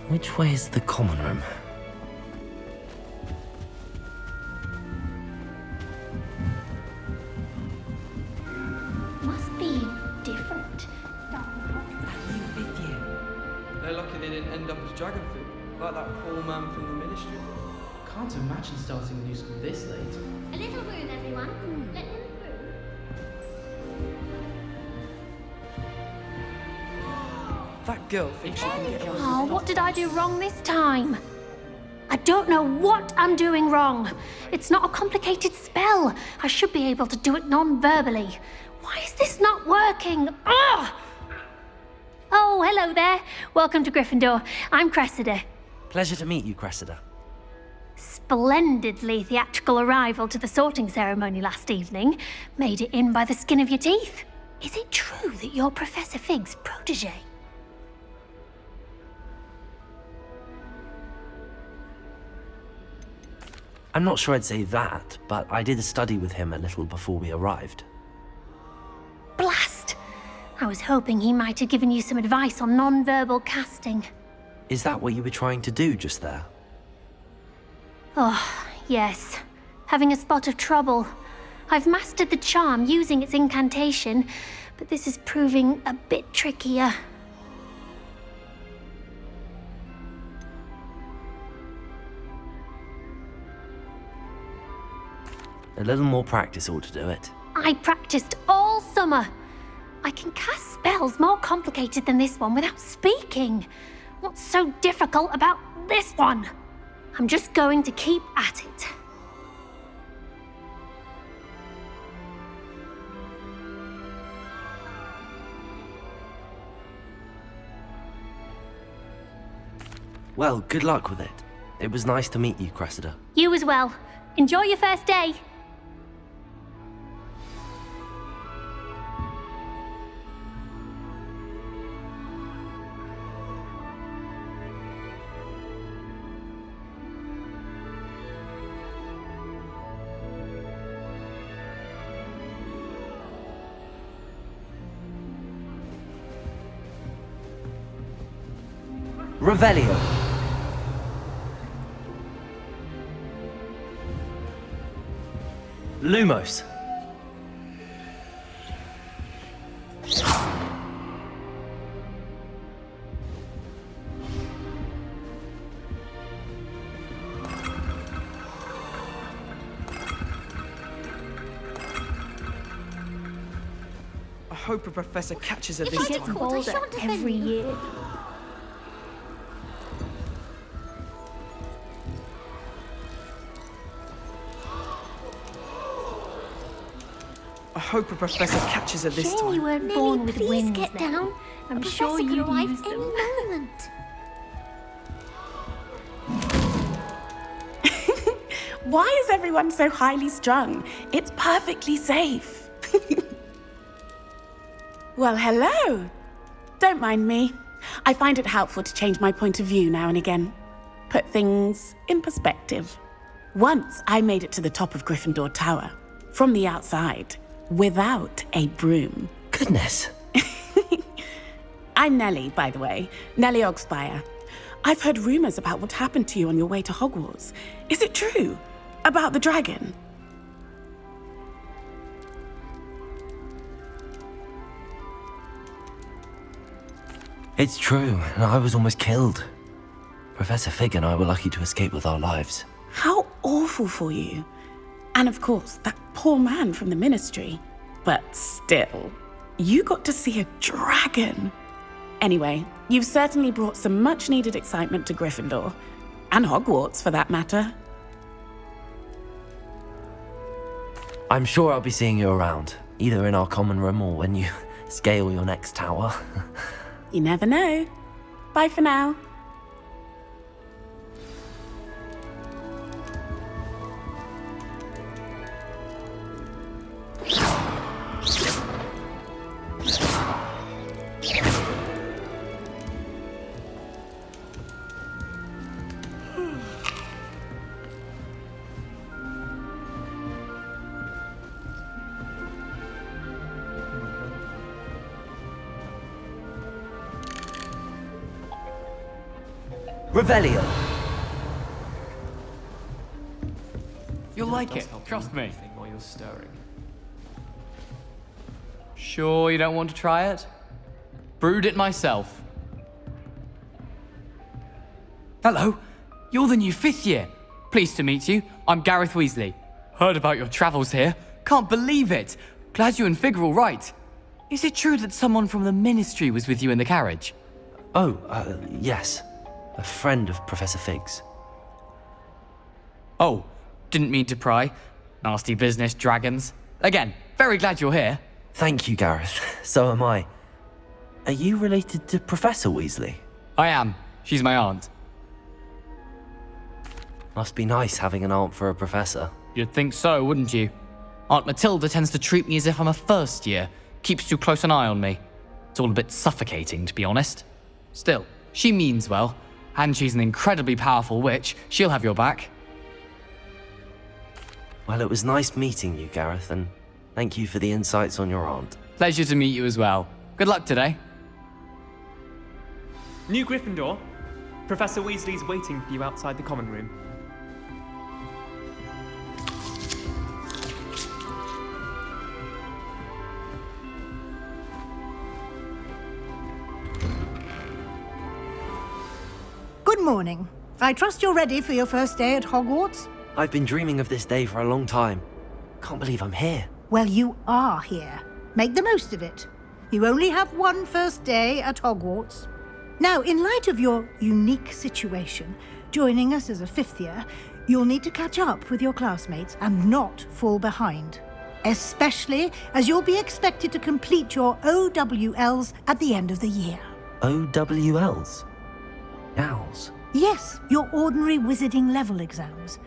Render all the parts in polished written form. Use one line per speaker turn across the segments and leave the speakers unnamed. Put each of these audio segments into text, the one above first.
Which way is the common room?
Must be different.
With you.
They're lucky they didn't end up as dragon food, like that poor man from the ministry.
Can't imagine starting a new school this late.
A little room, everyone. Let him through.
That girl thinks she can get away.
Oh, what did I do wrong this time? I don't know what I'm doing wrong. It's not a complicated spell. I should be able to do it non-verbally. Why is this not working? Ugh! Oh, hello there. Welcome to Gryffindor. I'm Cressida.
Pleasure to meet you, Cressida.
Splendidly theatrical arrival to the sorting ceremony last evening. Made it in by the skin of your teeth. Is it true that you're Professor Fig's protege?
I'm not sure I'd say that, but I did study with him a little before we arrived.
Blast! I was hoping he might have given you some advice on non-verbal casting.
Is that what you were trying to do just there?
Oh, yes. Having a spot of trouble. I've mastered the charm using its incantation, but this is proving a bit trickier.
A little more practice ought to do it.
I practiced all summer. I can cast spells more complicated than this one without speaking. What's so difficult about this one? I'm just going to keep at it.
Well, good luck with it. It was nice to meet you, Cressida.
You as well. Enjoy your first day.
Revelio. Lumos.
I hope a professor catches her
If
this
I get
time.
caught, I shan't defend
every
you.
year.
I hope a professor catches her this
Shame you
time.
weren't born with
please
wings
get
then.
down.
I'm
A
sure
professor could
you
arrive
used
any
them.
moment.
Why is everyone so highly strung? It's perfectly safe. Well, hello. Don't mind me. I find it helpful to change my point of view now and again. Put things in perspective. Once I made it to the top of Gryffindor Tower, from the outside, without a broom.
Goodness.
I'm Nellie, by the way. Nellie Ogspire. I've heard rumors about what happened to you on your way to Hogwarts. Is it true? About the dragon?
It's true, and I was almost killed. Professor Fig and I were lucky to escape with our lives.
How awful for you. And of course, that poor man from the ministry. But still, you got to see a dragon. Anyway, you've certainly brought some much-needed excitement to Gryffindor. And Hogwarts, for that matter.
I'm sure I'll be seeing you around, either in our common room or when you scale your next tower.
You never know. Bye for now.
Revelio!
You'll like
Does
it,
help
trust
you
me.
anything while you're stirring.
Sure you don't want to try it? Brewed it myself. Hello, you're the new 5th year. Pleased to meet you. I'm Gareth Weasley. Heard about your travels here. Can't believe it. Glad you and Fig are all right. Is it true that someone from the Ministry was with you in the carriage?
Oh, yes. A friend of Professor Fig's.
Oh, didn't mean to pry. Nasty business, dragons. Again, very glad you're here.
Thank you, Gareth. So am I. Are you related to Professor Weasley?
I am. She's my aunt.
Must be nice having an aunt for a professor.
You'd think so, wouldn't you? Aunt Matilda tends to treat me as if I'm a first year. Keeps too close an eye on me. It's all a bit suffocating, to be honest. Still, she means well. And she's an incredibly powerful witch. She'll have your back.
Well, it was nice meeting you, Gareth, and thank you for the insights on your aunt.
Pleasure to meet you as well. Good luck today.
New Gryffindor. Professor Weasley's waiting for you outside the common room.
Good morning. I trust you're ready for your first day at Hogwarts?
I've been dreaming of this day for a long time. Can't believe I'm here.
Well, you are here. Make the most of it. You only have one first day at Hogwarts. Now, in light of your unique situation, joining us as a 5th year, you'll need to catch up with your classmates and not fall behind. Especially as you'll be expected to complete your OWLs at the end of the year.
OWLs? Owls?
Yes, your ordinary wizarding level exams.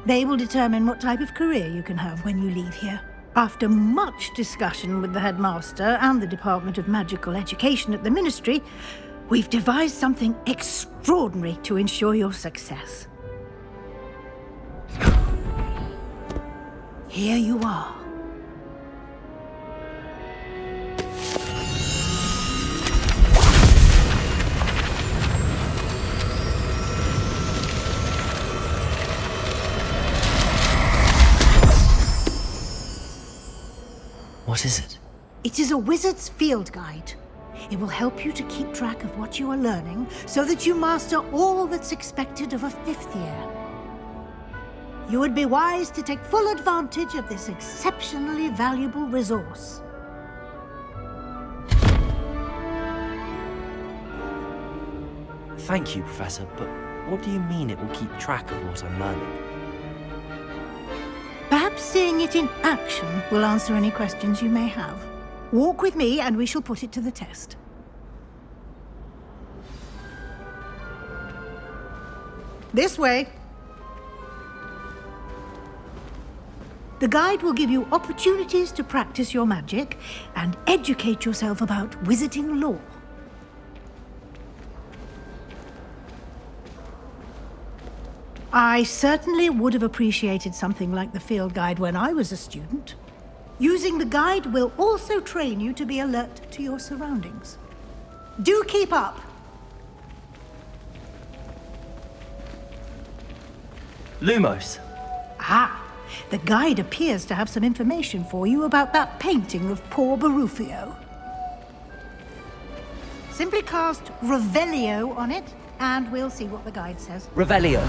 They will determine what type of career you can have when you leave here. After much discussion with the headmaster and the Department of Magical Education at the Ministry, we've devised something extraordinary to ensure your success. Here you are.
What is it?
It is a wizard's field guide. It will help you to keep track of what you are learning so that you master all that's expected of a 5th year. You would be wise to take full advantage of this exceptionally valuable resource.
Thank you, Professor, but what do you mean it will keep track of what I'm learning?
Perhaps seeing it in action will answer any questions you may have. Walk with me and we shall put it to the test. This way. The guide will give you opportunities to practice your magic and educate yourself about wizarding lore. I certainly would have appreciated something like the field guide when I was a student. Using the guide will also train you to be alert to your surroundings. Do keep up!
Lumos!
Ah, the guide appears to have some information for you about that painting of poor Barufio. Simply cast Revelio on it, and we'll see what the guide says.
Revelio!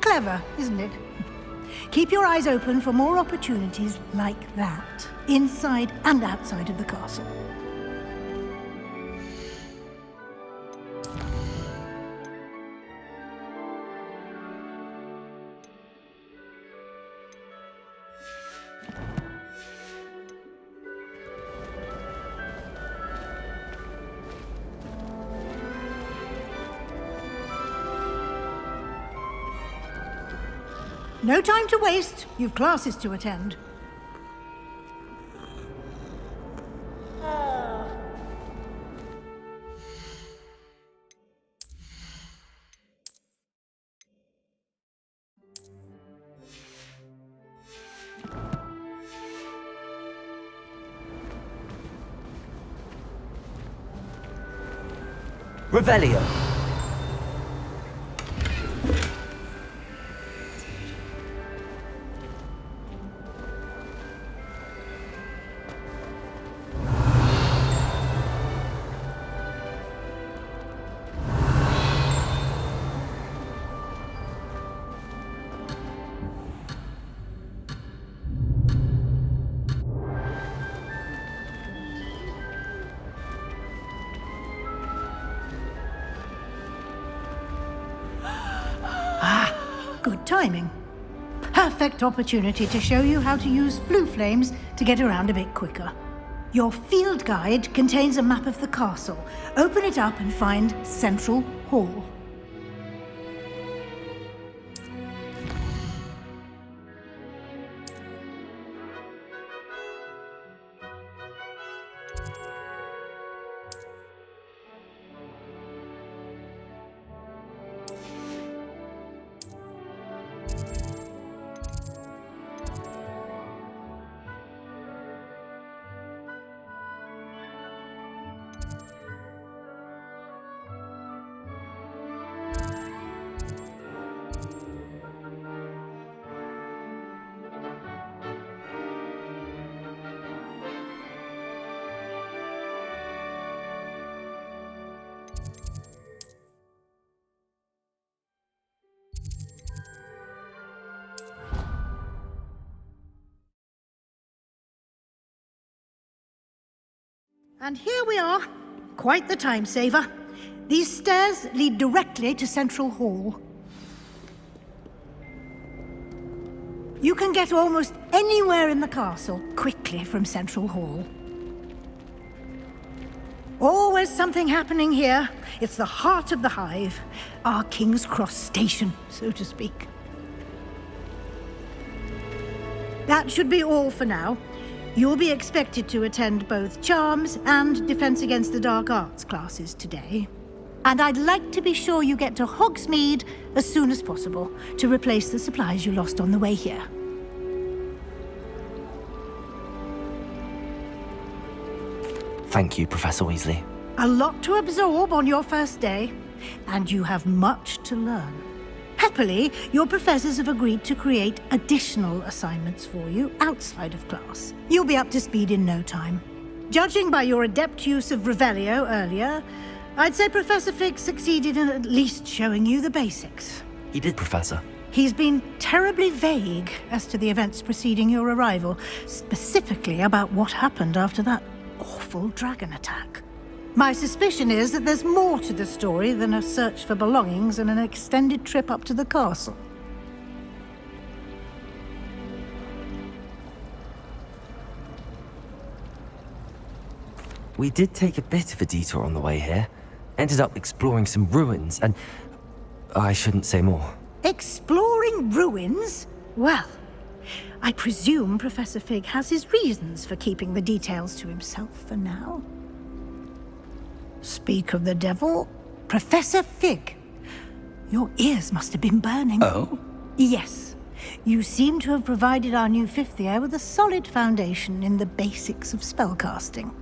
Clever, isn't it? Keep your eyes open for more opportunities like that, inside and outside of the castle. No time to waste. You've classes to attend.
Revelio.
Good timing. Perfect opportunity to show you how to use flue flames to get around a bit quicker. Your field guide contains a map of the castle. Open it up and find Central Hall. And here we are. Quite the time saver. These stairs lead directly to Central Hall. You can get almost anywhere in the castle quickly from Central Hall. Always something happening here. It's the heart of the hive. Our King's Cross station, so to speak. That should be all for now. You'll be expected to attend both Charms and Defense Against the Dark Arts classes today. And I'd like to be sure you get to Hogsmeade as soon as possible to replace the supplies you lost on the way here.
Thank you, Professor Weasley.
A lot to absorb on your first day, and you have much to learn. Happily, your professors have agreed to create additional assignments for you outside of class. You'll be up to speed in no time. Judging by your adept use of Revelio earlier, I'd say Professor Fig succeeded in at least showing you the basics.
He did, Professor.
He's been terribly vague as to the events preceding your arrival, specifically about what happened after that awful dragon attack. My suspicion is that there's more to the story than a search for belongings and an extended trip up to the castle.
We did take a bit of a detour on the way here. Ended up exploring some ruins and... I shouldn't say more.
Exploring ruins? Well, I presume Professor Fig has his reasons for keeping the details to himself for now. Speak of the devil, Professor Fig. Your ears must have been burning.
Oh?
Yes. You seem to have provided our new fifth year with a solid foundation in the basics of spellcasting.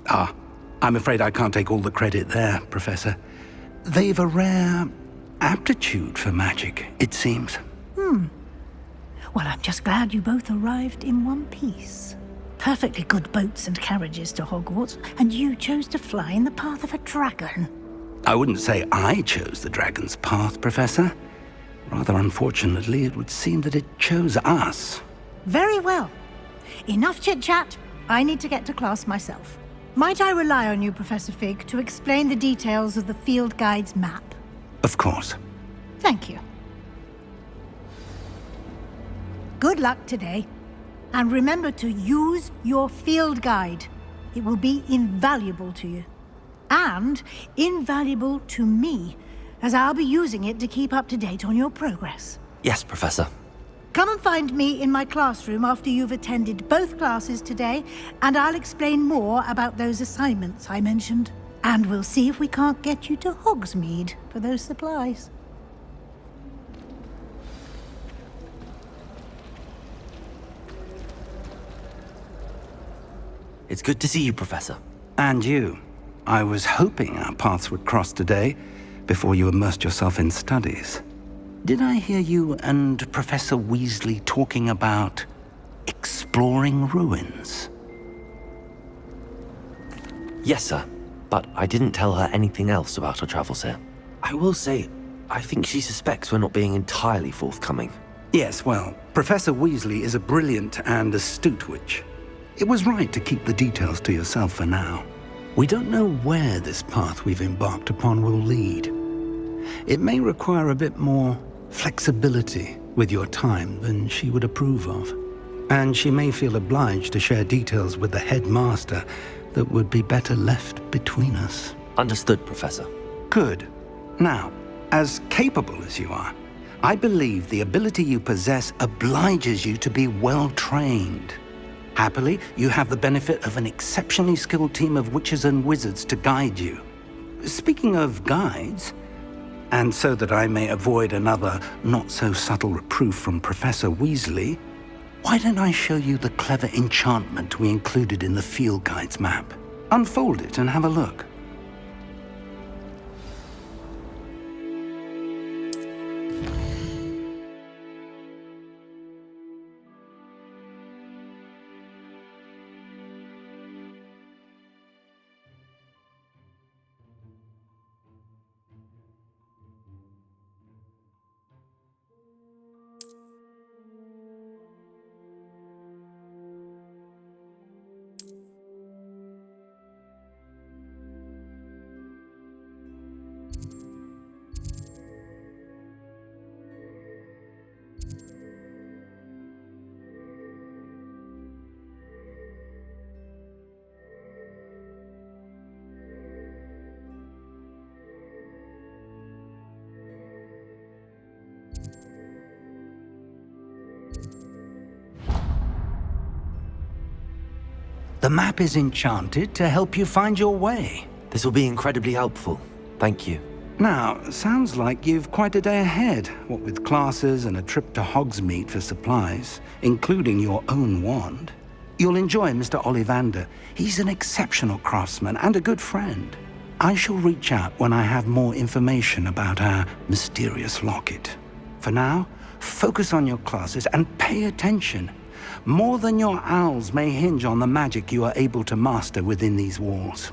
Ah, I'm afraid I can't take all the credit there, Professor. They've a rare aptitude for magic, it seems.
Well, I'm just glad you both arrived in one piece. perfectly good boats and carriages to Hogwarts, and you chose to fly in the path of a dragon.
I wouldn't say I chose the dragon's path, Professor. Rather unfortunately, it would seem that it chose us.
Very well. Enough chit-chat. I need to get to class myself. Might I rely on you, Professor Fig, to explain the details of the field guide's map?
Of course.
Thank you. Good luck today. And remember to use your field guide. It will be invaluable to you. And invaluable to me, as I'll be using it to keep up to date on your progress.
Yes, Professor.
Come and find me in my classroom after you've attended both classes today, and I'll explain more about those assignments I mentioned. And we'll see if we can't get you to Hogsmeade for those supplies.
It's good to see you, Professor.
And you. I was hoping our paths would cross today, before you immersed yourself in studies. Did I hear you and Professor Weasley talking about exploring ruins?
Yes, sir. But I didn't tell her anything else about our travels here. I will say, I think she suspects we're not being entirely forthcoming.
Yes, well, Professor Weasley is a brilliant and astute witch. It was right to keep the details to yourself for now. We don't know where this path we've embarked upon will lead. It may require a bit more flexibility with your time than she would approve of. And she may feel obliged to share details with the headmaster that would be better left between us.
Understood, Professor.
Good. Now, as capable as you are, I believe the ability you possess obliges you to be well-trained. Happily, you have the benefit of an exceptionally skilled team of witches and wizards to guide you. Speaking of guides, and so that I may avoid another not-so-subtle reproof from Professor Weasley, why don't I show you the clever enchantment we included in the field guide's map? Unfold it and have a look. The map is enchanted to help you find your way.
This will be incredibly helpful. Thank you.
Now, sounds like you've quite a day ahead, what with classes and a trip to Hogsmeade for supplies, including your own wand. You'll enjoy Mr. Ollivander. He's an exceptional craftsman and a good friend. I shall reach out when I have more information about our mysterious locket. For now, focus on your classes and pay attention. More than your owls may hinge on the magic you are able to master within these walls.